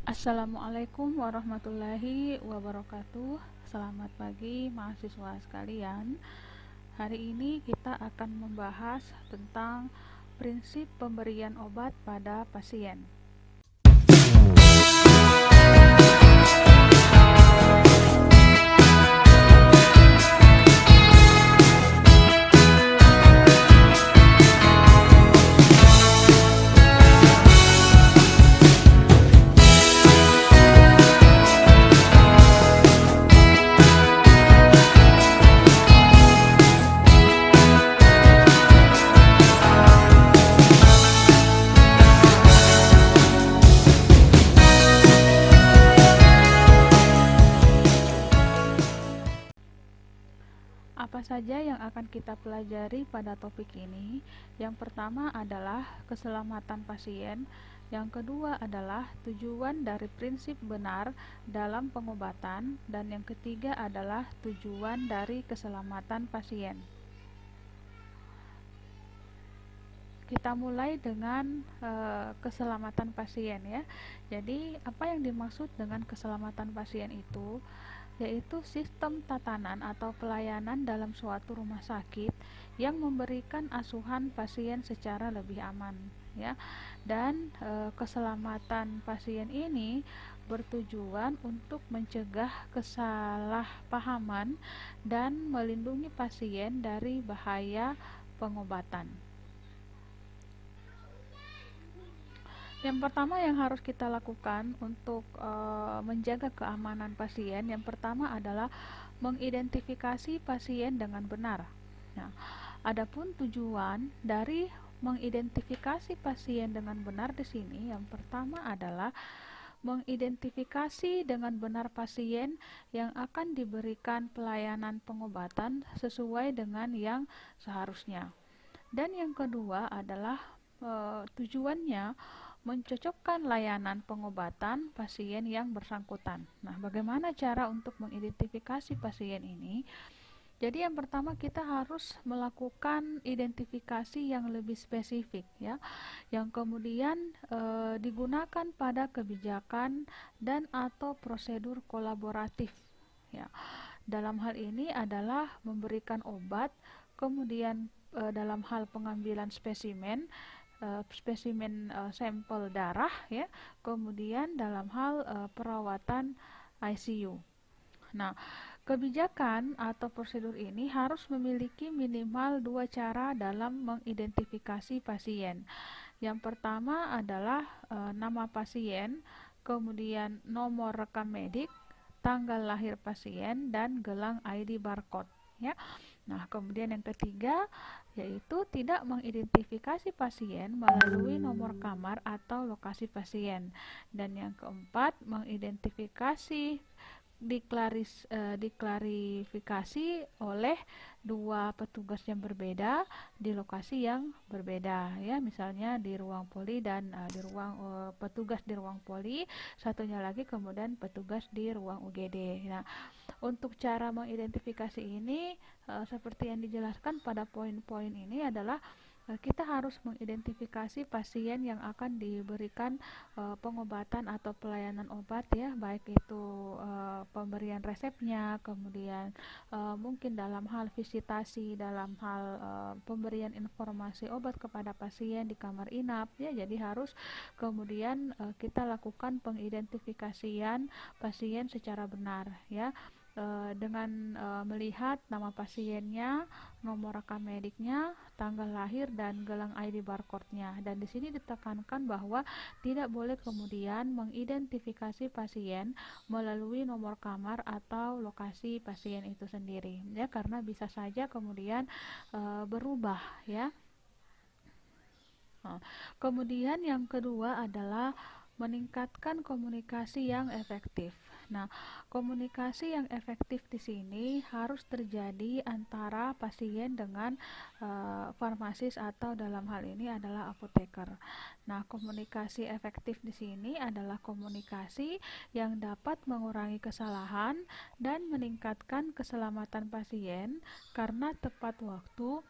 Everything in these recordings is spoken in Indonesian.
Assalamualaikum warahmatullahi wabarakatuh. Selamat pagi mahasiswa sekalian. Hari ini kita akan membahas tentang prinsip pemberian obat pada pasien. Apa saja yang akan kita pelajari pada topik ini? Yang pertama adalah keselamatan pasien, yang kedua adalah tujuan dari prinsip benar dalam pengobatan, dan yang ketiga adalah tujuan dari keselamatan pasien. Kita mulai dengan keselamatan pasien ya. Jadi, apa yang dimaksud dengan keselamatan pasien itu? Yaitu sistem tatanan atau pelayanan dalam suatu rumah sakit yang memberikan asuhan pasien secara lebih aman ya. Dan keselamatan pasien ini bertujuan untuk mencegah kesalahpahaman dan melindungi pasien dari bahaya pengobatan. Yang pertama yang harus kita lakukan untuk menjaga keamanan pasien, yang pertama adalah mengidentifikasi pasien dengan benar. Nah, adapun tujuan dari mengidentifikasi pasien dengan benar di sini, yang pertama adalah mengidentifikasi dengan benar pasien yang akan diberikan pelayanan pengobatan sesuai dengan yang seharusnya. Dan yang kedua adalah tujuannya mencocokkan layanan pengobatan pasien yang bersangkutan. Nah, bagaimana cara untuk mengidentifikasi pasien ini? Jadi yang pertama kita harus melakukan identifikasi yang lebih spesifik ya, yang kemudian digunakan pada kebijakan dan atau prosedur kolaboratif ya. Dalam hal ini adalah memberikan obat, kemudian dalam hal pengambilan spesimen sampel darah ya, kemudian dalam hal perawatan ICU. Nah, kebijakan atau prosedur ini harus memiliki minimal dua cara dalam mengidentifikasi pasien. Yang pertama adalah nama pasien, kemudian nomor rekam medik, tanggal lahir pasien, dan gelang ID barcode ya. Nah, kemudian yang ketiga yaitu tidak mengidentifikasi pasien melalui nomor kamar atau lokasi pasien. Dan yang keempat, mengidentifikasi diklarifikasi oleh dua petugas yang berbeda di lokasi yang berbeda ya, misalnya di ruang poli dan di ruang petugas di ruang poli, satunya lagi kemudian petugas di ruang UGD. Nah, untuk cara mengidentifikasi ini seperti yang dijelaskan pada poin-poin ini adalah kita harus mengidentifikasi pasien yang akan diberikan pengobatan atau pelayanan obat ya, baik itu pemberian resepnya, kemudian mungkin dalam hal visitasi, dalam hal pemberian informasi obat kepada pasien di kamar inap ya. Jadi harus kemudian kita lakukan pengidentifikasian pasien secara benar ya, dengan melihat nama pasiennya, nomor rekam mediknya, tanggal lahir, dan gelang ID barcode-nya. Dan di sini ditekankan bahwa tidak boleh kemudian mengidentifikasi pasien melalui nomor kamar atau lokasi pasien itu sendiri ya, karena bisa saja kemudian berubah ya. Kemudian yang kedua adalah meningkatkan komunikasi yang efektif. Nah, komunikasi yang efektif di sini harus terjadi antara pasien dengan farmasis atau dalam hal ini adalah apoteker. Nah, komunikasi efektif di sini adalah komunikasi yang dapat mengurangi kesalahan dan meningkatkan keselamatan pasien karena tepat waktu,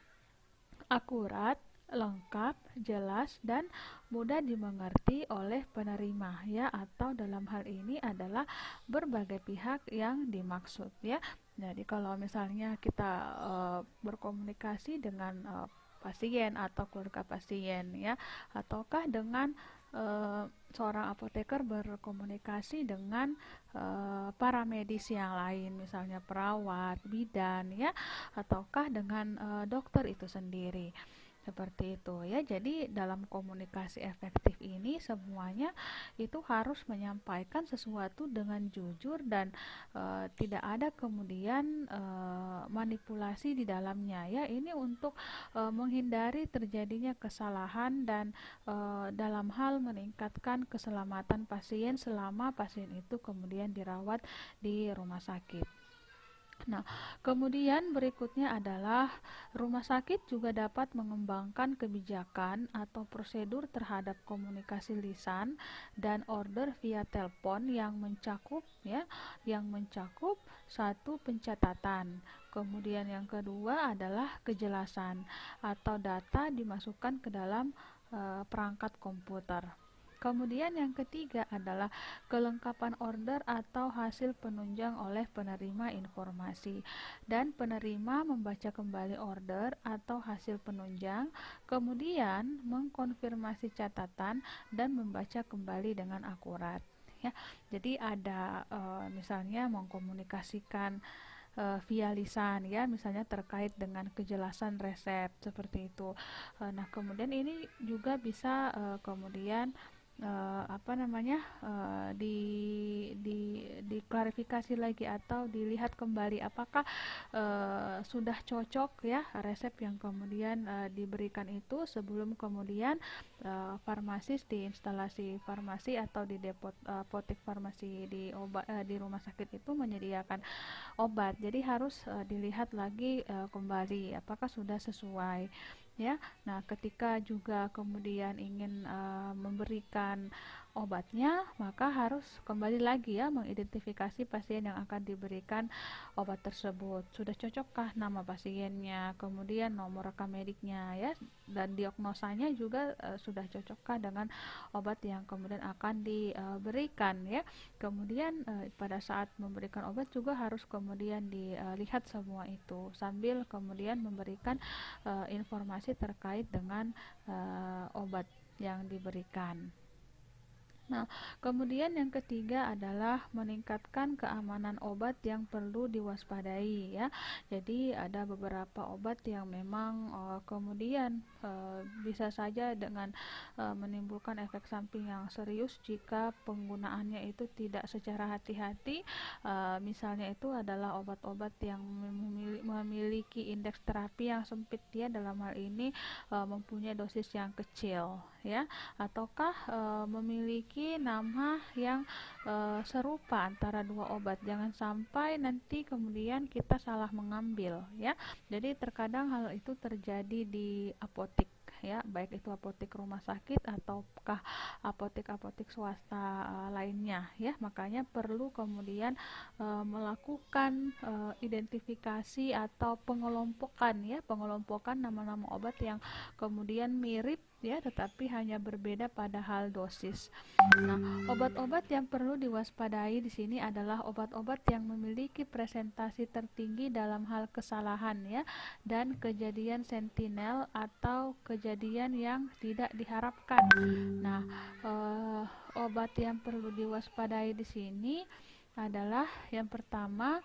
akurat, lengkap, jelas, dan mudah dimengerti oleh penerima ya, atau dalam hal ini adalah berbagai pihak yang dimaksud ya. Jadi kalau misalnya kita berkomunikasi dengan pasien atau keluarga pasien ya, ataukah dengan seorang apoteker berkomunikasi dengan para medis yang lain, misalnya perawat, bidan ya, ataukah dengan dokter itu sendiri. Seperti itu ya. Jadi dalam komunikasi efektif ini semuanya itu harus menyampaikan sesuatu dengan jujur dan tidak ada kemudian manipulasi di dalamnya ya. Ini untuk menghindari terjadinya kesalahan dan dalam hal meningkatkan keselamatan pasien selama pasien itu kemudian dirawat di rumah sakit. Nah, kemudian berikutnya adalah rumah sakit juga dapat mengembangkan kebijakan atau prosedur terhadap komunikasi lisan dan order via telepon yang mencakup satu pencatatan. Kemudian yang kedua adalah kejelasan atau data dimasukkan ke dalam perangkat komputer. Kemudian yang ketiga adalah kelengkapan order atau hasil penunjang oleh penerima informasi, dan penerima membaca kembali order atau hasil penunjang, kemudian mengkonfirmasi catatan dan membaca kembali dengan akurat ya. Jadi ada misalnya mengkomunikasikan via lisan ya, misalnya terkait dengan kejelasan resep seperti itu. Nah, kemudian ini juga bisa kemudian apa namanya diklarifikasi lagi atau dilihat kembali apakah sudah cocok ya resep yang kemudian diberikan itu sebelum kemudian farmasis di instalasi farmasi atau di depot apotek farmasi di rumah sakit itu menyediakan obat. Jadi harus dilihat lagi kembali apakah sudah sesuai ya. Nah, ketika juga kemudian ingin memberikan obatnya, maka harus kembali lagi ya mengidentifikasi pasien yang akan diberikan obat tersebut. Sudah cocokkah nama pasiennya, kemudian nomor rekam mediknya ya, dan diagnosanya juga sudah cocokkah dengan obat yang kemudian akan diberikan ya. Kemudian pada saat memberikan obat juga harus kemudian dilihat semua itu sambil kemudian memberikan informasi terkait dengan obat yang diberikan. Nah, kemudian yang ketiga adalah meningkatkan keamanan obat yang perlu diwaspadai ya. Jadi ada beberapa obat yang memang kemudian bisa saja dengan menimbulkan efek samping yang serius jika penggunaannya itu tidak secara hati-hati. Misalnya itu adalah obat-obat yang memiliki indeks terapi yang sempit ya, dalam hal ini mempunyai dosis yang kecil ya, ataukah memiliki nama yang serupa antara dua obat. Jangan sampai nanti kemudian kita salah mengambil ya. Jadi terkadang hal itu terjadi di apotek ya, baik itu apotek rumah sakit ataukah apotek-apotek swasta lainnya ya. Makanya perlu kemudian melakukan identifikasi atau pengelompokan nama-nama obat yang kemudian mirip ya, tetapi hanya berbeda pada hal dosis. Nah, obat-obat yang perlu diwaspadai di sini adalah obat-obat yang memiliki presentasi tertinggi dalam hal kesalahan ya, dan kejadian sentinel atau kejadian yang tidak diharapkan. Nah, obat yang perlu diwaspadai di sini adalah yang pertama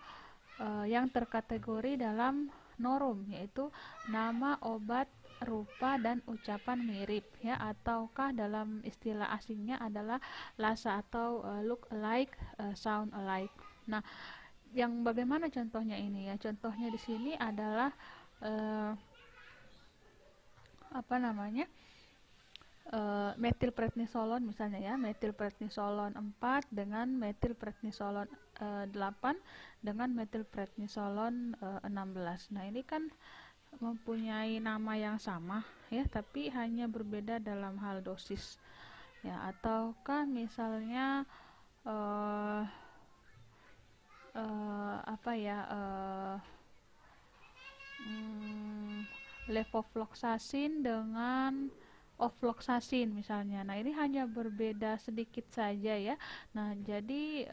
yang terkategori dalam norum, yaitu nama obat, rupa dan ucapan mirip ya, ataukah dalam istilah asingnya adalah lasa atau look alike, sound alike. Nah, yang bagaimana contohnya ini ya? Contohnya di sini adalah uh, apa namanya? Metilprednisolon misalnya ya, metilprednisolon 4 dengan metilprednisolon 8 dengan metilprednisolon 16. Nah, ini kan mempunyai nama yang sama ya, tapi hanya berbeda dalam hal dosis ya. Ataukah misalnya uh, apa ya, levofloxacin dengan ofloxacin misalnya. Nah, ini hanya berbeda sedikit saja ya. Nah, jadi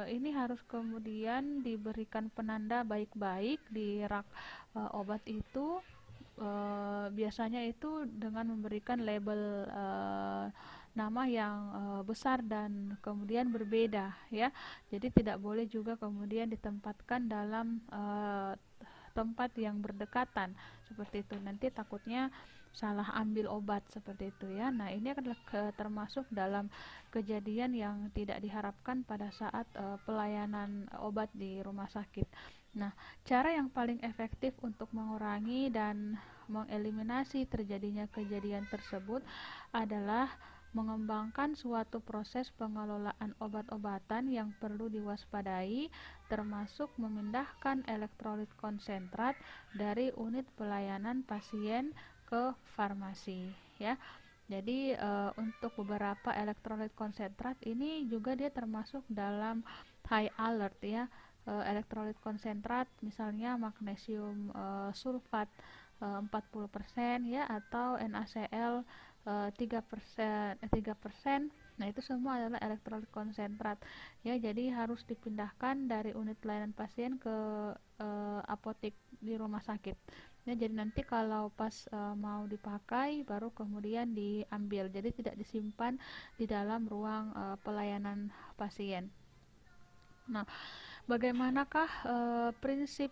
ini harus kemudian diberikan penanda baik-baik di rak obat itu. Biasanya itu dengan memberikan label nama yang besar dan kemudian berbeda ya. Jadi tidak boleh juga kemudian ditempatkan dalam tempat yang berdekatan seperti itu, nanti takutnya salah ambil obat seperti itu ya. Nah, ini adalah termasuk dalam kejadian yang tidak diharapkan pada saat pelayanan obat di rumah sakit. Nah, cara yang paling efektif untuk mengurangi dan mengeliminasi terjadinya kejadian tersebut adalah mengembangkan suatu proses pengelolaan obat-obatan yang perlu diwaspadai, termasuk memindahkan elektrolit konsentrat dari unit pelayanan pasien ke farmasi ya. Jadi untuk beberapa elektrolit konsentrat ini juga dia termasuk dalam high alert ya. Elektrolit konsentrat misalnya magnesium sulfat 40% ya, atau NaCl 3%. Nah, itu semua adalah elektrolit konsentrat ya. Jadi harus dipindahkan dari unit pelayanan pasien ke apotek di rumah sakit ya. Jadi nanti kalau pas mau dipakai baru kemudian diambil, jadi tidak disimpan di dalam ruang pelayanan pasien. Nah, bagaimanakah prinsip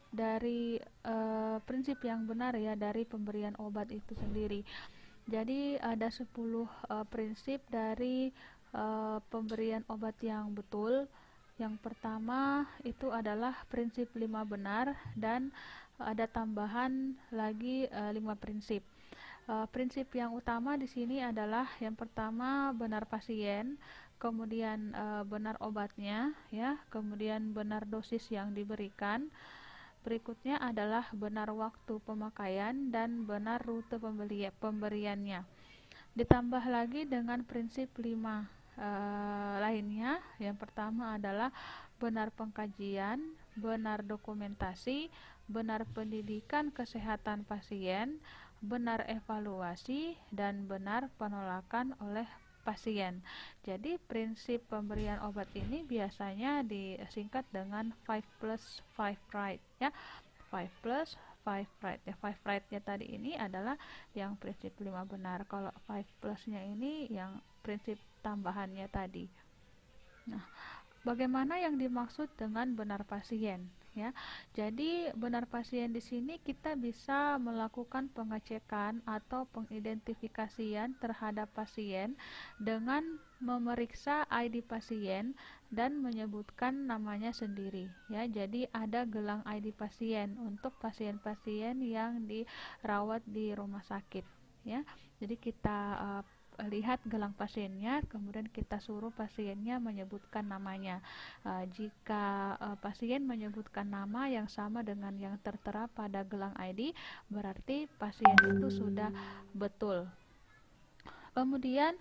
yang benar ya dari pemberian obat itu sendiri? Jadi ada 10 prinsip dari pemberian obat yang betul. Yang pertama itu adalah prinsip 5 benar, dan ada tambahan lagi 5 prinsip. Prinsip yang utama di sini adalah yang pertama benar pasien, kemudian benar obatnya ya, kemudian benar dosis yang diberikan. Berikutnya adalah benar waktu pemakaian dan benar rute pemberiannya. Ditambah lagi dengan prinsip 5 lainnya. Yang pertama adalah benar pengkajian, benar dokumentasi, benar pendidikan kesehatan pasien, benar evaluasi, dan benar penolakan oleh pasien. Jadi prinsip pemberian obat ini biasanya disingkat dengan 5 plus 5 right ya. 5 plus 5 right ya. 5 right-nya tadi ini adalah yang prinsip 5 benar. Kalau 5 plus-nya ini yang prinsip tambahannya tadi. Nah, bagaimana yang dimaksud dengan benar pasien ya? Jadi benar pasien di sini kita bisa melakukan pengecekan atau pengidentifikasian terhadap pasien dengan memeriksa ID pasien dan menyebutkan namanya sendiri ya. Jadi ada gelang ID pasien untuk pasien-pasien yang dirawat di rumah sakit ya. Jadi kita lihat gelang pasiennya, kemudian kita suruh pasiennya menyebutkan namanya. Jika pasien menyebutkan nama yang sama dengan yang tertera pada gelang ID, berarti pasien itu sudah betul. Kemudian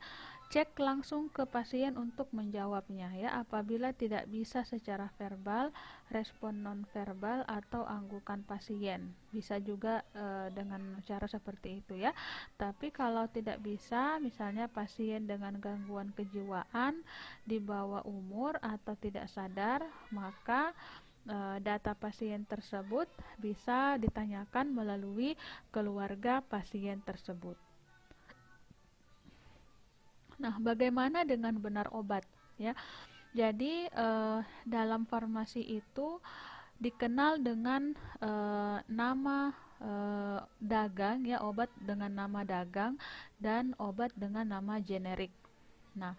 cek langsung ke pasien untuk menjawabnya ya. Apabila tidak bisa secara verbal, respon nonverbal atau anggukan pasien. Bisa juga dengan cara seperti itu ya. Tapi kalau tidak bisa, misalnya pasien dengan gangguan kejiwaan, di bawah umur atau tidak sadar, maka data pasien tersebut bisa ditanyakan melalui keluarga pasien tersebut. Nah, bagaimana dengan benar obat ya? Jadi dalam farmasi itu dikenal dengan nama dagang ya, obat dengan nama dagang dan obat dengan nama generik. Nah,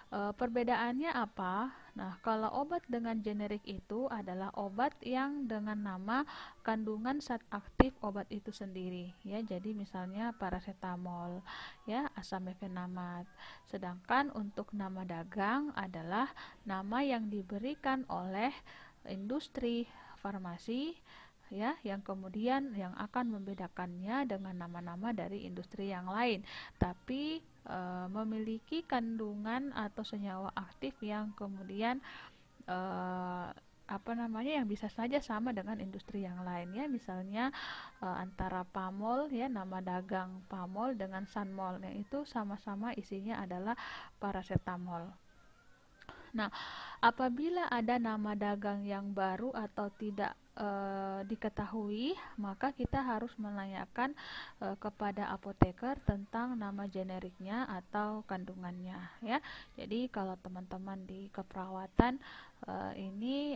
perbedaannya apa? Nah, kalau obat dengan generik itu adalah obat yang dengan nama kandungan zat aktif obat itu sendiri ya. Jadi misalnya paracetamol ya, asam mefenamat. Sedangkan untuk nama dagang adalah nama yang diberikan oleh industri farmasi ya, yang kemudian yang akan membedakannya dengan nama-nama dari industri yang lain, tapi memiliki kandungan atau senyawa aktif yang kemudian apa namanya, yang bisa saja sama dengan industri yang lain ya, misalnya antara Pamol ya, nama dagang Pamol dengan Sanmol, yang itu sama-sama isinya adalah paracetamol. Nah, apabila ada nama dagang yang baru atau tidak diketahui, maka kita harus menanyakan kepada apoteker tentang nama generiknya atau kandungannya ya. Jadi kalau teman-teman di keperawatan ini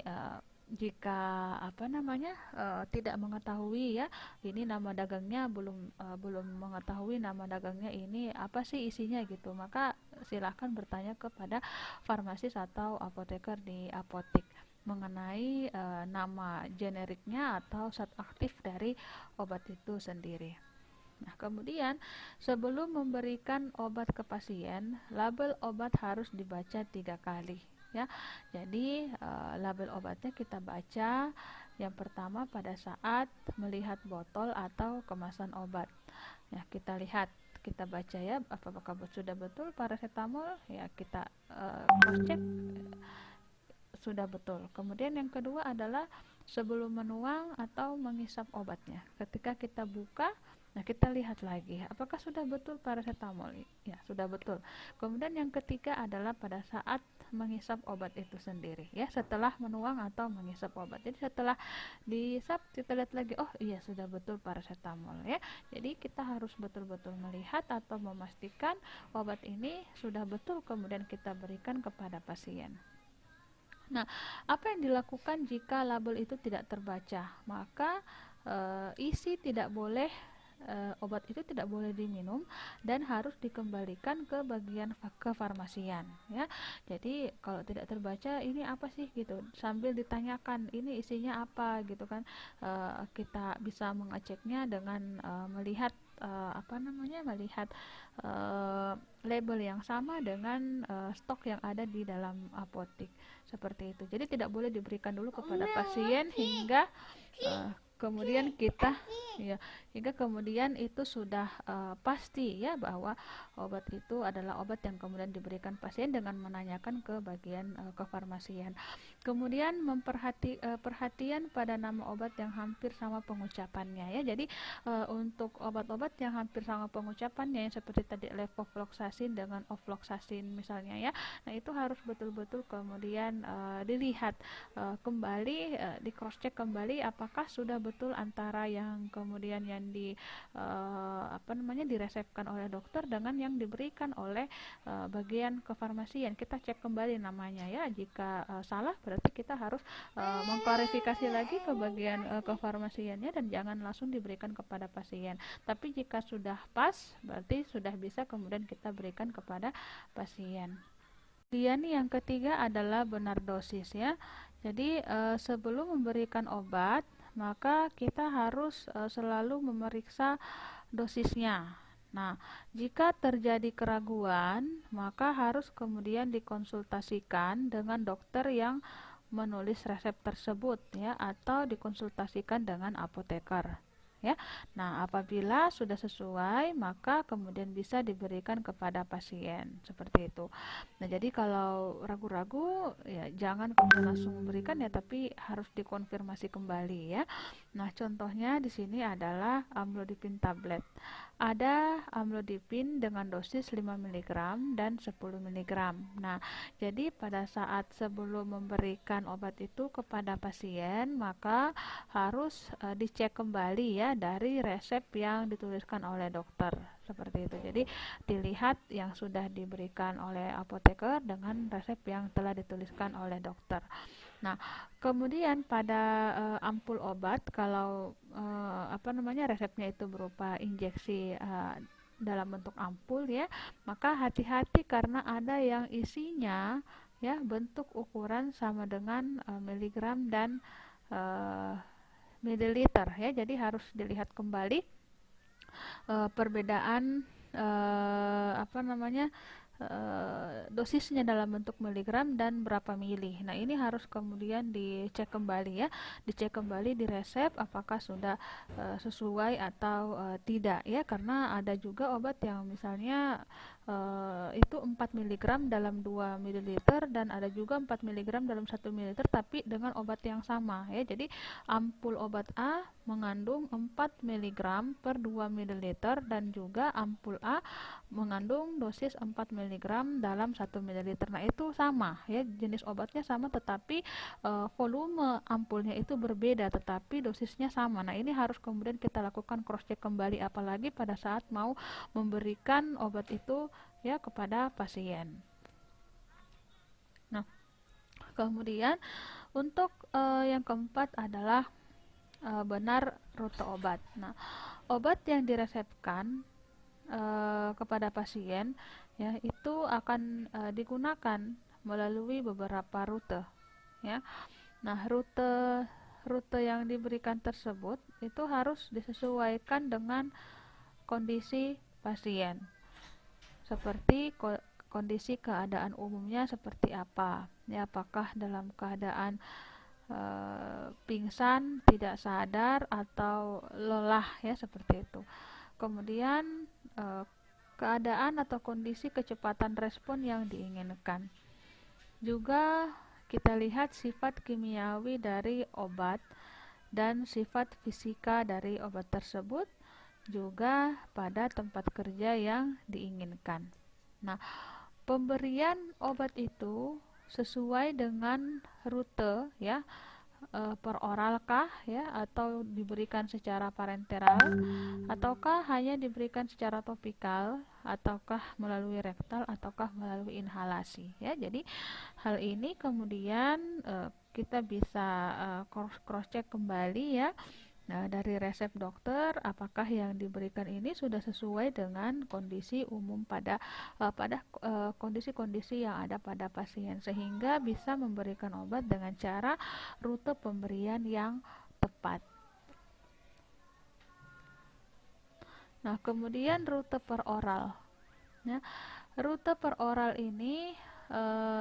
jika apa namanya tidak mengetahui ya, ini nama dagangnya belum mengetahui nama dagangnya ini apa sih isinya gitu, maka silahkan bertanya kepada farmasis atau apoteker di apotik mengenai nama generiknya atau zat aktif dari obat itu sendiri. Nah, kemudian sebelum memberikan obat ke pasien, label obat harus dibaca 3 kali ya. Jadi label obatnya kita baca yang pertama pada saat melihat botol atau kemasan obat. Ya, kita baca ya apakah sudah betul paracetamol, ya kita cross check sudah betul. Kemudian yang kedua adalah sebelum menuang atau mengisap obatnya. Ketika kita buka, nah kita lihat lagi apakah sudah betul paracetamol. Ya, sudah betul. Kemudian yang ketiga adalah pada saat mengisap obat itu sendiri ya, setelah menuang atau mengisap obat. Jadi setelah diisap kita lihat lagi, oh iya sudah betul paracetamol ya. Jadi kita harus betul-betul melihat atau memastikan obat ini sudah betul kemudian kita berikan kepada pasien. Nah, apa yang dilakukan jika label itu tidak terbaca? Maka isi tidak boleh obat itu tidak boleh diminum dan harus dikembalikan ke bagian kefarmasian ya. Jadi kalau tidak terbaca ini apa sih gitu, sambil ditanyakan ini isinya apa gitu kan, kita bisa mengeceknya dengan melihat melihat label yang sama dengan stok yang ada di dalam apotik seperti itu. Jadi tidak boleh diberikan dulu kepada pasien hingga kemudian kita ya, hingga kemudian itu sudah pasti ya bahwa obat itu adalah obat yang kemudian diberikan pasien dengan menanyakan ke bagian kefarmasian. Kemudian perhatian pada nama obat yang hampir sama pengucapannya ya. Jadi untuk obat-obat yang hampir sama pengucapannya yang seperti tadi levofloxacin dengan ofloxacin misalnya ya. Nah, itu harus betul-betul kemudian dilihat kembali, di cross check kembali apakah sudah betul antara yang kemudian yang diresepkan oleh dokter dengan yang diberikan oleh bagian kefarmasian. Kita cek kembali namanya ya. Jika salah berarti kita harus mengklarifikasi lagi ke bagian kefarmasiannya dan jangan langsung diberikan kepada pasien. Tapi jika sudah pas berarti sudah bisa kemudian kita berikan kepada pasien. Kemudian yang ketiga adalah benar dosis ya. Jadi sebelum memberikan obat maka kita harus selalu memeriksa dosisnya. Nah, jika terjadi keraguan, maka harus kemudian dikonsultasikan dengan dokter yang menulis resep tersebut ya, atau dikonsultasikan dengan apoteker ya. Nah, apabila sudah sesuai, maka kemudian bisa diberikan kepada pasien seperti itu. Nah, jadi kalau ragu-ragu ya jangan kemudian langsung memberikan ya, tapi harus dikonfirmasi kembali ya. Nah, contohnya di sini adalah amlodipin tablet. Ada amlodipin dengan dosis 5 mg dan 10 mg. Nah, jadi pada saat sebelum memberikan obat itu kepada pasien, maka harus dicek kembali ya dari resep yang dituliskan oleh dokter. Seperti itu. Jadi dilihat yang sudah diberikan oleh apoteker dengan resep yang telah dituliskan oleh dokter. Nah, kemudian pada ampul obat kalau resepnya itu berupa injeksi dalam bentuk ampul ya, maka hati-hati karena ada yang isinya ya bentuk ukuran sama dengan miligram dan mililiter ya. Jadi harus dilihat kembali perbedaan dosisnya dalam bentuk miligram dan berapa mili. Nah, ini harus kemudian dicek kembali ya, dicek kembali di resep apakah sudah sesuai atau tidak ya, karena ada juga obat yang misalnya itu 4 mg dalam 2 ml, dan ada juga 4 mg dalam 1 ml tapi dengan obat yang sama ya. Jadi ampul obat A mengandung 4 mg per 2 ml, dan juga ampul A mengandung dosis 4 mg dalam 1 ml. Nah, itu sama ya, jenis obatnya sama tetapi volume ampulnya itu berbeda tetapi dosisnya sama. Nah, ini harus kemudian kita lakukan cross check kembali, apalagi pada saat mau memberikan obat itu ya kepada pasien. Nah, kemudian untuk yang keempat adalah benar rute obat. Nah, obat yang diresepkan kepada pasien ya itu akan digunakan melalui beberapa rute ya. Nah, rute yang diberikan tersebut itu harus disesuaikan dengan kondisi pasien, seperti kondisi keadaan umumnya seperti apa ya, apakah dalam keadaan pingsan, tidak sadar, atau lelah ya, seperti itu. Kemudian keadaan atau kondisi kecepatan respon yang diinginkan. Juga kita lihat sifat kimiawi dari obat dan sifat fisika dari obat tersebut, juga pada tempat kerja yang diinginkan. Nah, pemberian obat itu sesuai dengan rute ya, per oral kah ya, atau diberikan secara parenteral, ataukah hanya diberikan secara topikal, ataukah melalui rektal, ataukah melalui inhalasi ya. Jadi hal ini kemudian kita bisa cross check kembali ya. Nah, dari resep dokter, apakah yang diberikan ini sudah sesuai dengan kondisi umum pada kondisi-kondisi yang ada pada pasien, sehingga bisa memberikan obat dengan cara rute pemberian yang tepat. Nah, kemudian rute per oral. Ya, rute per oral ini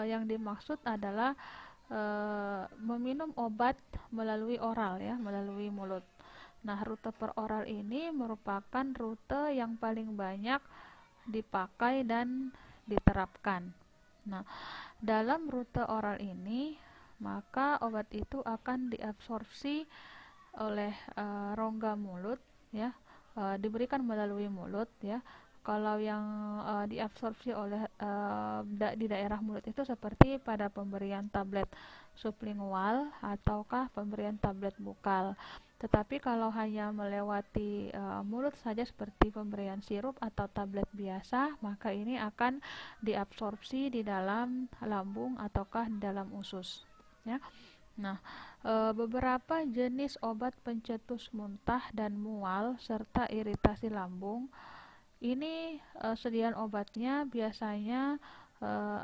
yang dimaksud adalah meminum obat melalui oral ya, melalui mulut. Nah, rute per oral ini merupakan rute yang paling banyak dipakai dan diterapkan. Nah, dalam rute oral ini, maka obat itu akan diabsorpsi oleh rongga mulut ya, diberikan melalui mulut ya. Kalau yang diabsorpsi oleh di daerah mulut itu seperti pada pemberian tablet sublingual ataukah pemberian tablet bukal. Tetapi kalau hanya melewati mulut saja seperti pemberian sirup atau tablet biasa, maka ini akan diabsorpsi di dalam lambung ataukah di dalam usus ya. Nah, beberapa jenis obat pencetus muntah dan mual serta iritasi lambung ini, sediaan obatnya biasanya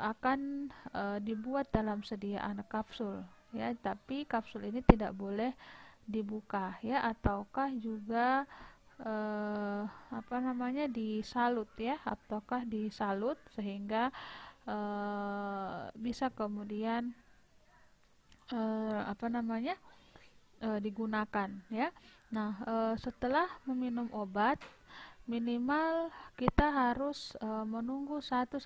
akan dibuat dalam sediaan kapsul ya, tapi kapsul ini tidak boleh dibuka ya, ataukah juga disalut ya, ataukah disalut sehingga bisa kemudian digunakan ya. Nah, setelah meminum obat, minimal kita harus menunggu 1-2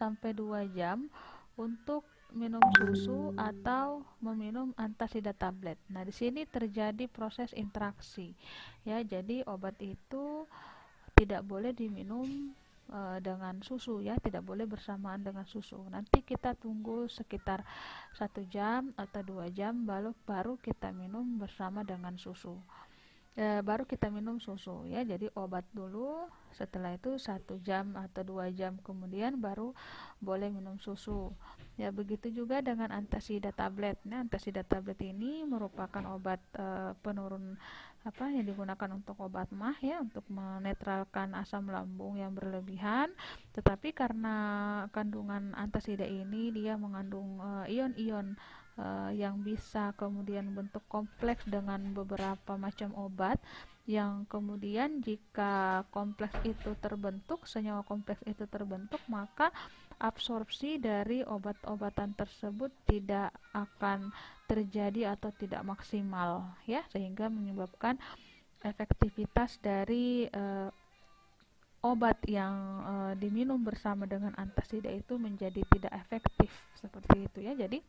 jam untuk minum susu atau meminum antasida tablet. Nah, di sini terjadi proses interaksi ya. Jadi obat itu tidak boleh diminum dengan susu ya, tidak boleh bersamaan dengan susu. Nanti kita tunggu sekitar 1 jam atau 2 jam baru kita minum bersama dengan susu. Baru kita minum susu ya. Jadi obat dulu, setelah itu 1 jam atau 2 jam kemudian baru boleh minum susu ya. Begitu juga dengan antasida tablet. Nah, antasida tablet ini merupakan obat penurun yang digunakan untuk obat MAH ya, untuk menetralkan asam lambung yang berlebihan. Tetapi karena kandungan antasida ini dia mengandung ion-ion yang bisa kemudian bentuk kompleks dengan beberapa macam obat, yang kemudian jika senyawa kompleks itu terbentuk, maka absorpsi dari obat-obatan tersebut tidak akan terjadi atau tidak maksimal ya, sehingga menyebabkan efektivitas dari obat yang diminum bersama dengan antasida itu menjadi tidak efektif seperti itu ya. Jadi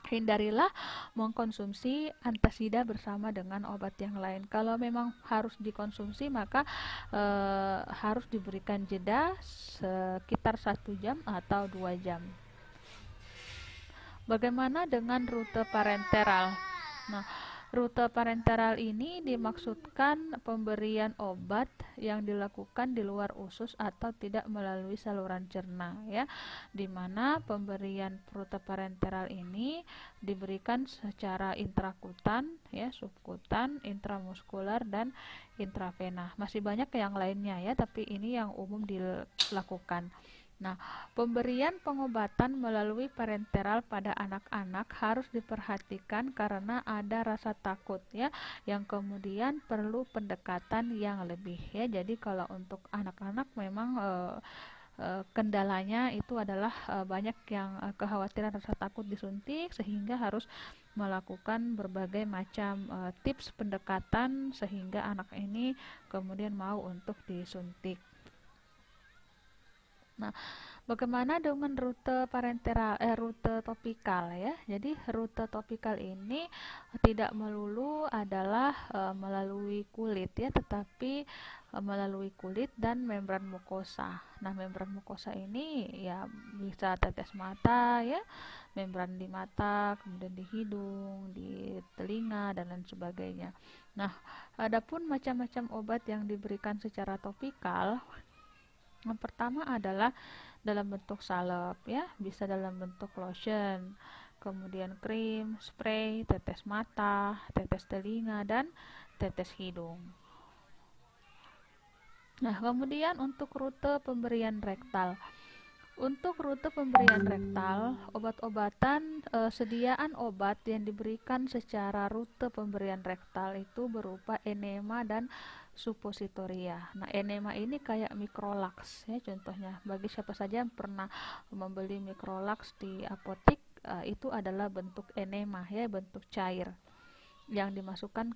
hindarilah mengkonsumsi antasida bersama dengan obat yang lain. Kalau memang harus dikonsumsi maka harus diberikan jeda sekitar 1 jam atau 2 jam. Bagaimana dengan rute parenteral? Nah, rute parenteral ini dimaksudkan pemberian obat yang dilakukan di luar usus atau tidak melalui saluran cerna ya, di mana pemberian rute parenteral ini diberikan secara intrakutan ya, subkutan, intramuskular dan intravena. Masih banyak yang lainnya ya, tapi ini yang umum dilakukan. Nah, pemberian pengobatan melalui parenteral pada anak-anak harus diperhatikan karena ada rasa takut ya, yang kemudian perlu pendekatan yang lebih ya. Jadi kalau untuk anak-anak memang kendalanya itu adalah banyak yang kekhawatiran rasa takut disuntik sehingga harus melakukan berbagai macam tips pendekatan sehingga anak ini kemudian mau untuk disuntik. Nah, bagaimana dengan rute parenteral, rute topikal ya? Jadi rute topikal ini tidak melulu adalah melalui kulit ya, tetapi melalui kulit dan membran mukosa. Nah, membran mukosa ini ya bisa tetes mata ya, membran di mata, kemudian di hidung, di telinga dan lain sebagainya. Nah, adapun macam-macam obat yang diberikan secara topikal, yang pertama adalah dalam bentuk salep ya, bisa dalam bentuk lotion, kemudian krim, spray, tetes mata, tetes telinga dan tetes hidung. Nah, kemudian untuk rute pemberian rektal. Untuk rute pemberian rektal, obat-obatan sediaan obat yang diberikan secara rute pemberian rektal itu berupa enema dan suppositoria. Nah, enema ini kayak Microlax ya contohnya. Bagi siapa saja yang pernah membeli Microlax di apotik, itu adalah bentuk enema ya, bentuk cair yang dimasukkan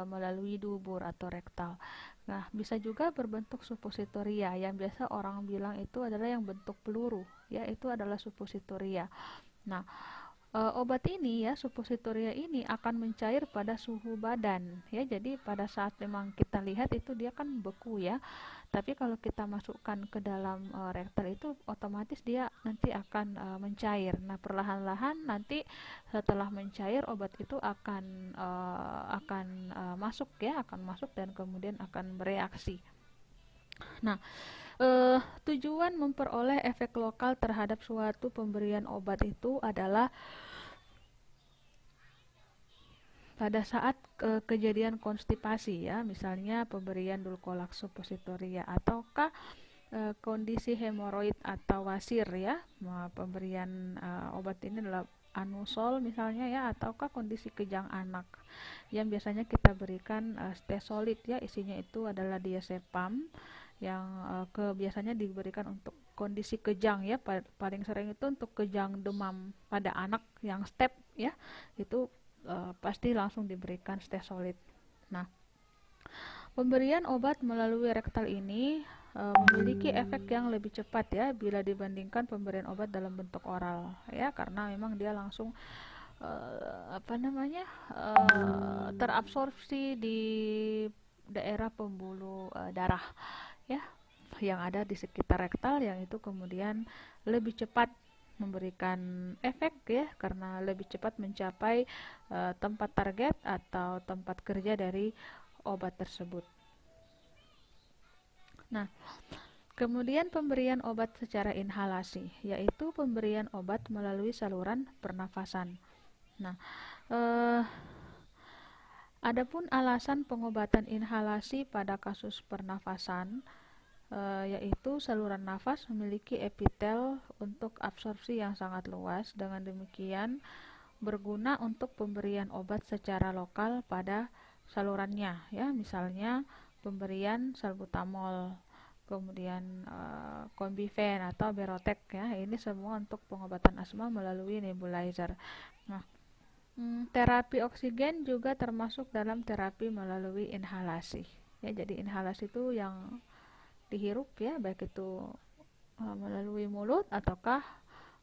melalui dubur atau rektal. Nah, bisa juga berbentuk suppositoria yang biasa orang bilang itu adalah yang bentuk peluru, ya itu adalah suppositoria. Nah, obat ini ya, suppositoria ini akan mencair pada suhu badan ya. Jadi pada saat memang kita lihat itu dia kan beku ya. Tapi kalau kita masukkan ke dalam rektal itu otomatis dia nanti akan mencair. Nah, perlahan-lahan nanti setelah mencair obat itu akan masuk ya, akan masuk dan kemudian akan bereaksi. Nah, tujuan memperoleh efek lokal terhadap suatu pemberian obat itu adalah pada saat kejadian konstipasi ya, misalnya pemberian Dulcolax suppositoria ataukah kondisi hemoroid atau wasir ya, pemberian obat ini adalah anusol misalnya ya, ataukah kondisi kejang anak yang biasanya kita berikan stesolid ya, isinya itu adalah diazepam yang biasanya diberikan untuk kondisi kejang ya, paling sering itu untuk kejang demam pada anak yang step ya, itu pasti langsung diberikan stesolid. Nah, pemberian obat melalui rektal ini memiliki efek yang lebih cepat ya bila dibandingkan pemberian obat dalam bentuk oral ya, karena memang dia langsung terabsorpsi di daerah pembuluh darah ya yang ada di sekitar rektal, yang itu kemudian lebih cepat memberikan efek ya karena lebih cepat mencapai tempat target atau tempat kerja dari obat tersebut. Nah, kemudian pemberian obat secara inhalasi, yaitu pemberian obat melalui saluran pernafasan. Nah, adapun alasan pengobatan inhalasi pada kasus pernafasan, yaitu saluran nafas memiliki epitel untuk absorpsi yang sangat luas. Dengan demikian, berguna untuk pemberian obat secara lokal pada salurannya ya, misalnya pemberian salbutamol, kemudian Combifen atau Berotek ya, ini semua untuk pengobatan asma melalui nebulizer. Nah, terapi oksigen juga termasuk dalam terapi melalui inhalasi ya. Jadi inhalasi itu yang dihirup ya, baik itu melalui mulut ataukah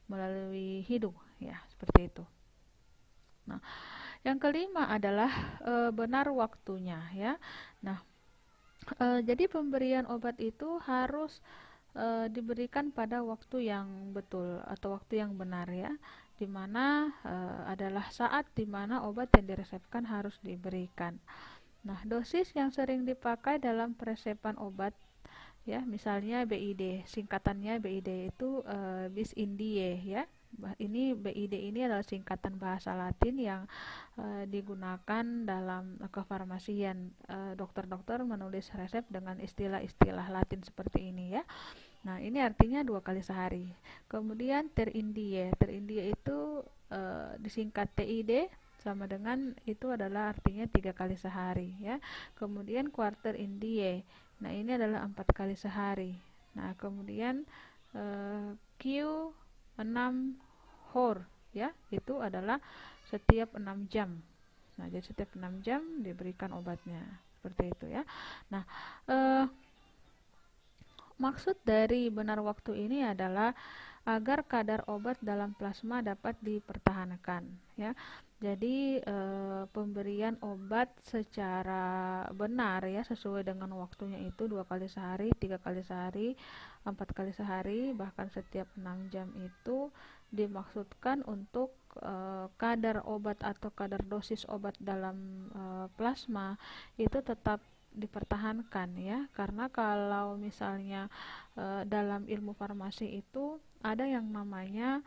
melalui hidung ya, seperti itu. Nah, yang kelima adalah benar waktunya ya. Nah, jadi pemberian obat itu harus diberikan pada waktu yang betul atau waktu yang benar ya, di mana adalah saat di mana obat yang diresepkan harus diberikan. Nah, dosis yang sering dipakai dalam peresepan obat ya, misalnya BID, singkatannya BID itu bis in die ya. Ini BID ini adalah singkatan bahasa Latin yang digunakan dalam kefarmasian. Dokter-dokter menulis resep dengan istilah-istilah Latin seperti ini ya. Nah, ini artinya 2 kali sehari. Kemudian ter indie itu disingkat TID, sama dengan itu adalah artinya 3 kali sehari ya. Kemudian quarter indie. Nah, ini adalah 4 kali sehari. Nah, kemudian Q6 hor ya, itu adalah setiap 6 jam. Nah, jadi setiap 6 jam diberikan obatnya. Seperti itu ya. Nah, maksud dari benar waktu ini adalah agar kadar obat dalam plasma dapat dipertahankan ya. Jadi pemberian obat secara benar ya, sesuai dengan waktunya itu 2 kali sehari, 3 kali sehari, 4 kali sehari, bahkan setiap 6 jam itu dimaksudkan untuk kadar obat atau kadar dosis obat dalam plasma itu tetap dipertahankan ya, karena kalau misalnya dalam ilmu farmasi itu ada yang namanya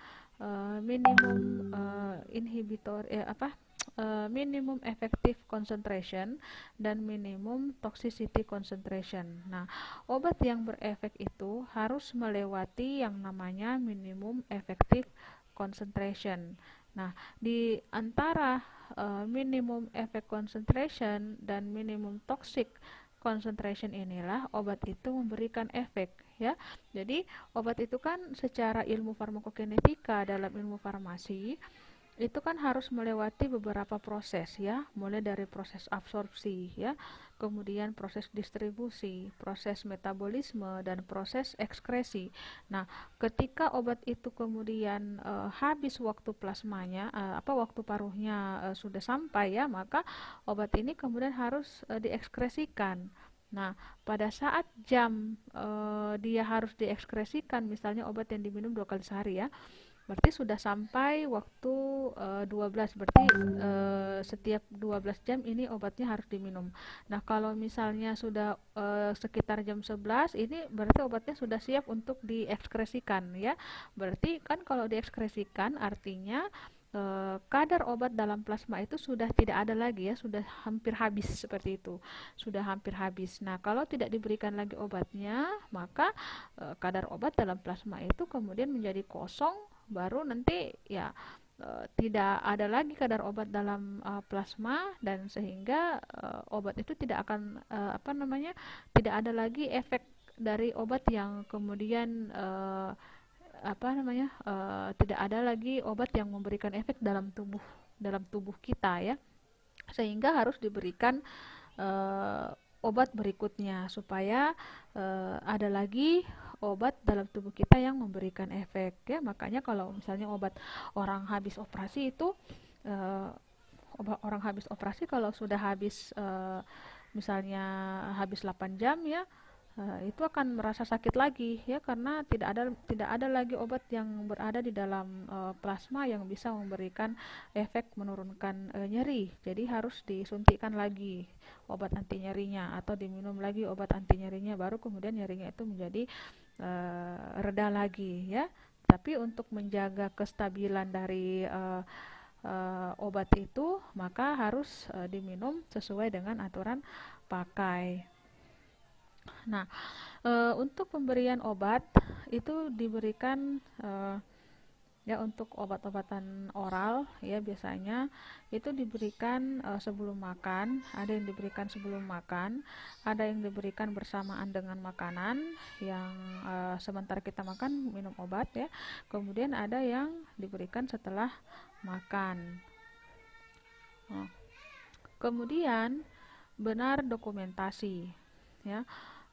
minimum minimum effective concentration dan minimum toxicity concentration. Nah, obat yang berefek itu harus melewati yang namanya minimum effective concentration. Nah, di antara minimum effect concentration dan minimum toxic concentration inilah obat itu memberikan efek ya. Jadi obat itu kan secara ilmu farmakokinetika dalam ilmu farmasi itu kan harus melewati beberapa proses ya, mulai dari proses absorpsi ya, kemudian proses distribusi, proses metabolisme, dan proses ekskresi. Nah, ketika obat itu kemudian habis waktu plasmanya, waktu paruhnya sudah sampai ya, maka obat ini kemudian harus diekskresikan. Nah, pada saat jam dia harus diekskresikan, misalnya obat yang diminum 2 kali sehari ya, berarti sudah sampai waktu 12, berarti setiap 12 jam ini obatnya harus diminum. Nah, kalau misalnya sudah sekitar jam 11, ini berarti obatnya sudah siap untuk diekskresikan ya. Berarti kan kalau diekskresikan artinya kadar obat dalam plasma itu sudah tidak ada lagi ya, sudah hampir habis seperti itu. Sudah hampir habis. Nah, kalau tidak diberikan lagi obatnya, maka kadar obat dalam plasma itu kemudian menjadi kosong, baru nanti ya tidak ada lagi kadar obat dalam plasma, dan sehingga obat itu tidak akan tidak ada lagi efek dari obat yang kemudian tidak ada lagi obat yang memberikan efek dalam tubuh kita ya, sehingga harus diberikan uh, obat berikutnya supaya ada lagi obat dalam tubuh kita yang memberikan efek ya. Makanya kalau misalnya orang habis operasi itu uh, orang habis operasi kalau sudah habis misalnya habis 8 jam ya, itu akan merasa sakit lagi ya, karena tidak ada lagi obat yang berada di dalam plasma yang bisa memberikan efek menurunkan nyeri. Jadi harus disuntikkan lagi obat anti nyerinya atau diminum lagi obat anti nyerinya, baru kemudian nyerinya itu menjadi reda lagi ya. Tapi untuk menjaga kestabilan dari obat itu, maka harus diminum sesuai dengan aturan pakai. Nah, untuk pemberian obat itu diberikan ya, untuk obat-obatan oral ya, biasanya itu diberikan sebelum makan, ada yang diberikan sebelum makan, ada yang diberikan bersamaan dengan makanan yang sementara kita makan minum obat ya. Kemudian ada yang diberikan setelah makan. Nah, kemudian benar dokumentasi ya.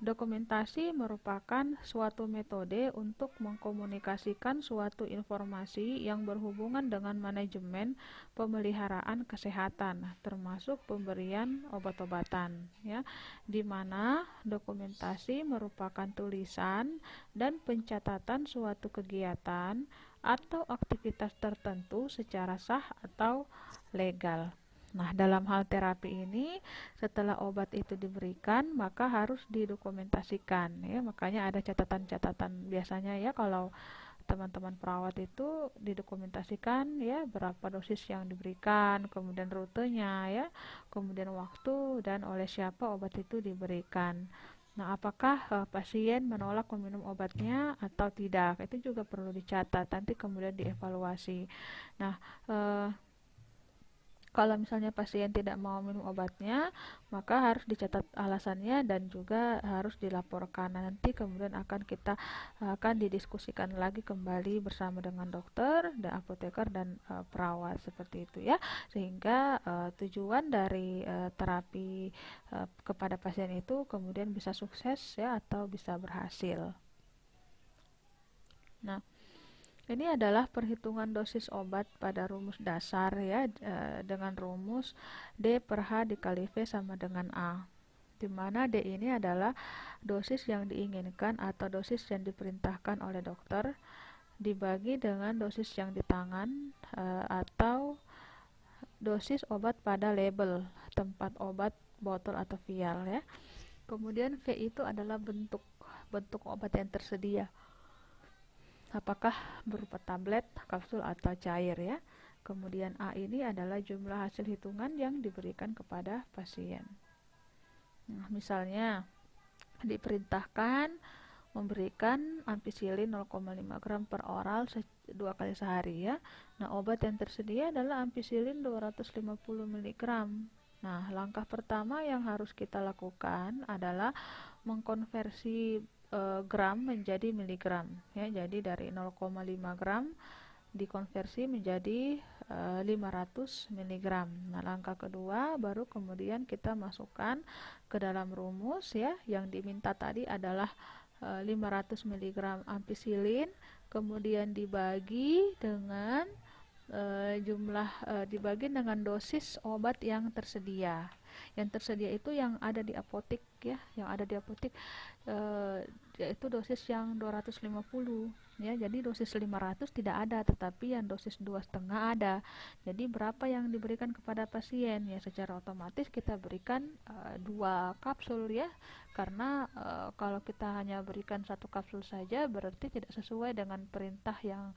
Dokumentasi merupakan suatu metode untuk mengkomunikasikan suatu informasi yang berhubungan dengan manajemen pemeliharaan kesehatan, termasuk pemberian obat-obatan, ya, di mana dokumentasi merupakan tulisan dan pencatatan suatu kegiatan atau aktivitas tertentu secara sah atau legal. Nah, dalam hal terapi ini, setelah obat itu diberikan, maka harus didokumentasikan, ya. Makanya ada catatan-catatan biasanya, ya, kalau teman-teman perawat itu didokumentasikan, ya, berapa dosis yang diberikan, kemudian rutenya, ya, kemudian waktu dan oleh siapa obat itu diberikan. Nah, apakah pasien menolak meminum obatnya atau tidak? Itu juga perlu dicatat, nanti kemudian dievaluasi. Nah, eh, kalau misalnya pasien tidak mau minum obatnya, maka harus dicatat alasannya dan juga harus dilaporkan. Nah, nanti kemudian akan didiskusikan lagi kembali bersama dengan dokter dan apoteker dan perawat seperti itu, ya. Sehingga tujuan dari terapi kepada pasien itu kemudian bisa sukses, ya, atau bisa berhasil. Nah, ini adalah perhitungan dosis obat pada rumus dasar, ya, dengan rumus D per H dikali V sama dengan A, di mana D ini adalah dosis yang diinginkan atau dosis yang diperintahkan oleh dokter dibagi dengan dosis yang di tangan, atau dosis obat pada label tempat obat botol atau vial, ya. Kemudian V itu adalah bentuk bentuk obat yang tersedia, apakah berupa tablet, kapsul, atau cair, ya. Kemudian A ini adalah jumlah hasil hitungan yang diberikan kepada pasien. Nah, misalnya diperintahkan memberikan ampicillin 0,5 gram per oral 2 kali sehari, ya. Nah, obat yang tersedia adalah ampicillin 250 mg. Nah, langkah pertama yang harus kita lakukan adalah mengkonversi gram menjadi miligram, ya. Jadi dari 0,5 gram dikonversi menjadi 500 mg. Nah, langkah kedua baru kemudian kita masukkan ke dalam rumus, ya. Yang diminta tadi adalah 500 mg ampicillin, kemudian dibagi dengan dosis obat yang tersedia. Yang tersedia itu yang ada di apotek, ya, yang ada di apotek, yaitu dosis yang 250, ya. Jadi dosis 500 tidak ada, tetapi yang dosis 2,5 ada. Jadi berapa yang diberikan kepada pasien, ya, secara otomatis kita berikan 2 kapsul, ya. Karena kalau kita hanya berikan 1 kapsul saja berarti tidak sesuai dengan perintah yang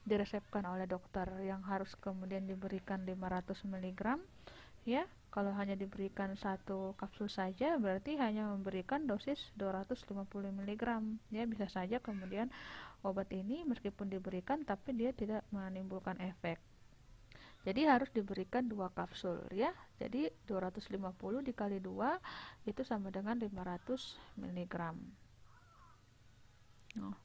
diresepkan oleh dokter, yang harus kemudian diberikan 500 mg, ya. Kalau hanya diberikan 1 kapsul saja berarti hanya memberikan dosis 250 mg, ya. Bisa saja kemudian obat ini meskipun diberikan tapi dia tidak menimbulkan efek. Jadi harus diberikan 2 kapsul, ya. Jadi 250 dikali 2 itu sama dengan 500 mg. Nah,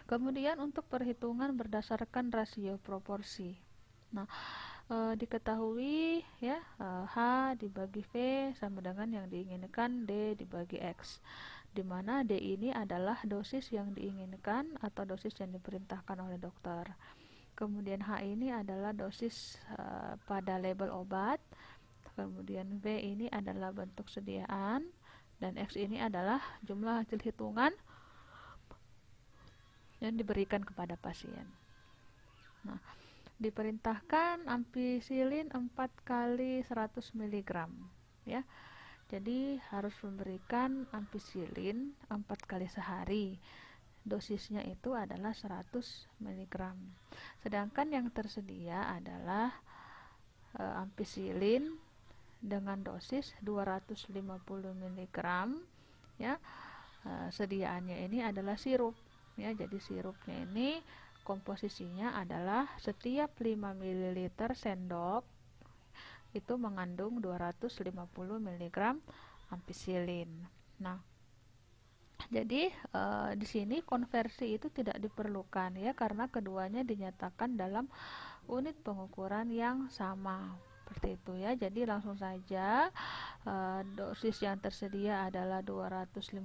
kemudian untuk perhitungan berdasarkan rasio proporsi. Nah, diketahui, ya, H dibagi V sama dengan yang diinginkan D dibagi X, di mana D ini adalah dosis yang diinginkan atau dosis yang diperintahkan oleh dokter. Kemudian H ini adalah dosis pada label obat, kemudian V ini adalah bentuk sediaan, dan X ini adalah jumlah hasil hitungan yang diberikan kepada pasien. Nah, diperintahkan ampicillin 4 kali 100 mg, ya. Jadi harus memberikan ampicillin 4 kali sehari. Dosisnya itu adalah 100 mg. Sedangkan yang tersedia adalah ampicillin dengan dosis 250 mg, ya. Sediaannya ini adalah sirup, ya. Jadi sirupnya ini komposisinya adalah setiap 5 ml sendok itu mengandung 250 mg ampicillin. Nah, jadi di sini konversi itu tidak diperlukan, ya, karena keduanya dinyatakan dalam unit pengukuran yang sama. Seperti itu ya. Jadi langsung saja dosis yang tersedia adalah 250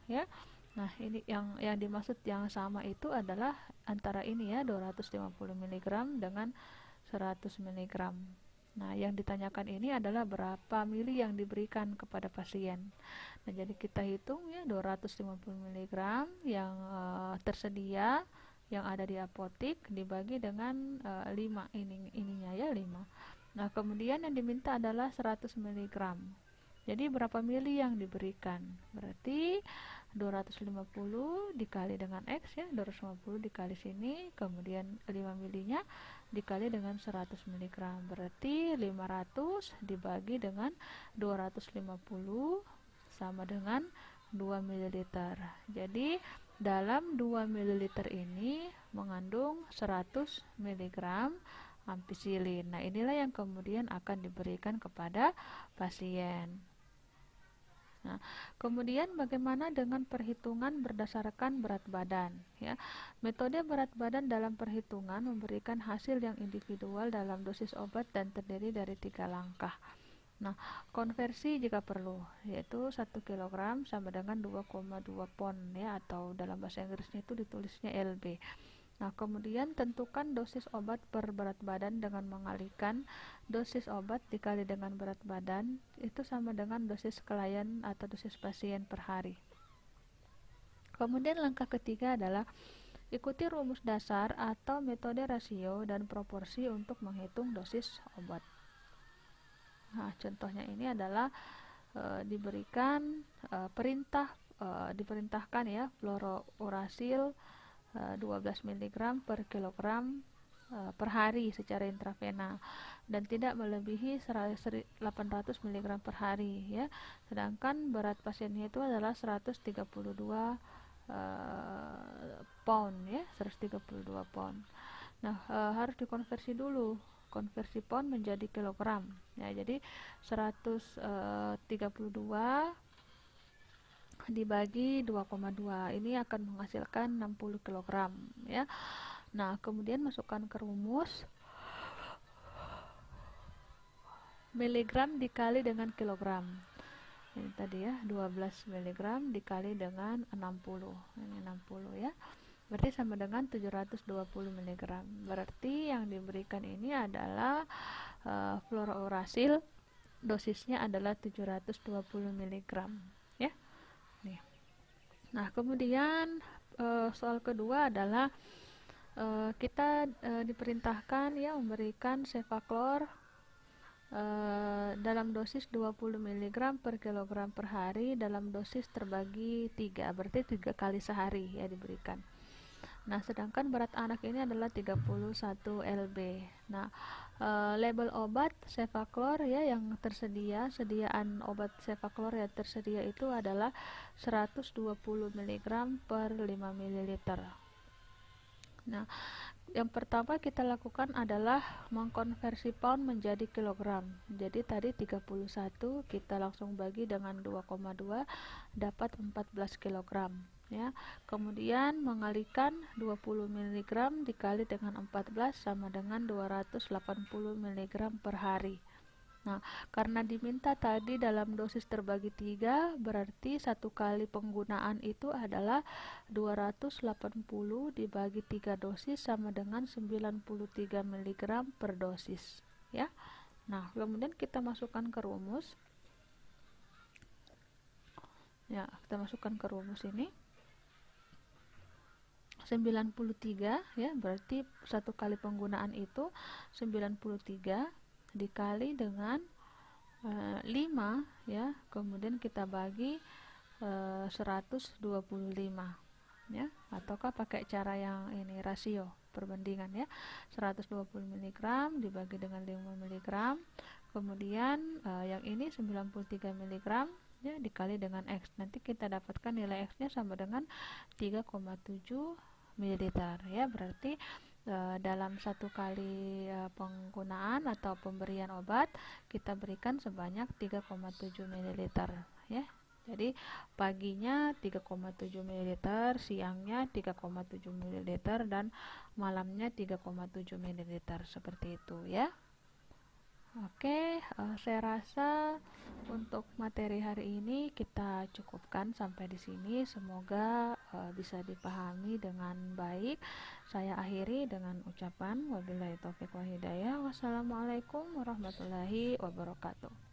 ya. Nah, ini yang dimaksud yang sama itu adalah antara ini ya, 250 mg dengan 100 mg. Nah, yang ditanyakan ini adalah berapa mili yang diberikan kepada pasien. Nah, jadi kita hitung ya 250 mg yang tersedia yang ada di apotik dibagi dengan 5 ininya ya 5. Nah, kemudian yang diminta adalah 100 mg. Jadi berapa mili yang diberikan? Berarti 250 dikali dengan X ya, 250 dikali sini, kemudian 5 milinya dikali dengan 100 mg. Berarti 500 dibagi dengan 250 sama dengan 2 ml. Jadi dalam 2 ml ini mengandung 100 mg ampicillin. Nah, inilah yang kemudian akan diberikan kepada pasien. Nah, kemudian bagaimana dengan perhitungan berdasarkan berat badan? Ya, metode berat badan dalam perhitungan memberikan hasil yang individual dalam dosis obat dan terdiri dari 3 langkah. Nah, konversi jika perlu, yaitu 1 kg sama dengan 2,2 pon ya, atau dalam bahasa Inggrisnya itu ditulisnya lb. Nah, kemudian tentukan dosis obat per berat badan dengan mengalihkan dosis obat dikali dengan berat badan itu sama dengan dosis klien atau dosis pasien per hari. Kemudian langkah ketiga adalah ikuti rumus dasar atau metode rasio dan proporsi untuk menghitung dosis obat. Nah, contohnya ini adalah diperintahkan ya fluorouracil 12 mg per kilogram per hari secara intravena dan tidak melebihi 800 mg per hari ya. Sedangkan berat pasiennya itu adalah 132 pound ya, 132 pound. Nah, harus dikonversi dulu. Konversi pound menjadi kilogram. Ya, jadi 132 dibagi 2,2 ini akan menghasilkan 60 kg ya. Nah, kemudian masukkan ke rumus miligram dikali dengan kilogram. Ini tadi ya 12 mg dikali dengan 60. Ini 60 ya. Berarti sama dengan 720 mg. Berarti yang diberikan ini adalah fluorouracil, dosisnya adalah 720 mg ya. Nih. Nah, kemudian soal kedua adalah kita diperintahkan ya memberikan Cefaclor dalam dosis 20 mg per kilogram per hari dalam dosis terbagi 3, berarti 3 kali sehari ya diberikan. Nah, sedangkan berat anak ini adalah 31 lb. Nah, label obat Cefaclor ya yang tersedia, sediaan obat Cefaclor yang tersedia itu adalah 120 mg per 5 ml. Nah, yang pertama kita lakukan adalah mengkonversi pound menjadi kilogram. Jadi tadi 31 kita langsung bagi dengan 2,2 dapat 14 kg ya. Kemudian mengalihkan 20 mg dikali dengan 14 sama dengan 280 mg per hari. Nah, karena diminta tadi dalam dosis terbagi 3, berarti satu kali penggunaan itu adalah 280 dibagi 3 dosis sama dengan 93 mg per dosis ya. Nah, kemudian kita masukkan ke rumus. Ya, kita masukkan ke rumus ini. 93 ya, berarti satu kali penggunaan itu 93 dikali dengan 5 ya, kemudian kita bagi 125 ya, ataukah pakai cara yang ini rasio perbandingan ya, 120 mg dibagi dengan 5 mg, kemudian yang ini 93 mg ya dikali dengan X, nanti kita dapatkan nilai X nya sama dengan 3,7 ml ya. Berarti dalam satu kali penggunaan atau pemberian obat kita berikan sebanyak 3,7 ml ya. Jadi paginya 3,7 ml, siangnya 3,7 ml dan malamnya 3,7 ml seperti itu ya. Oke, saya rasa untuk materi hari ini kita cukupkan sampai di sini. Semoga bisa dipahami dengan baik. Saya akhiri dengan ucapan wabillahi taufiq wal hidayah. Wassalamualaikum warahmatullahi wabarakatuh.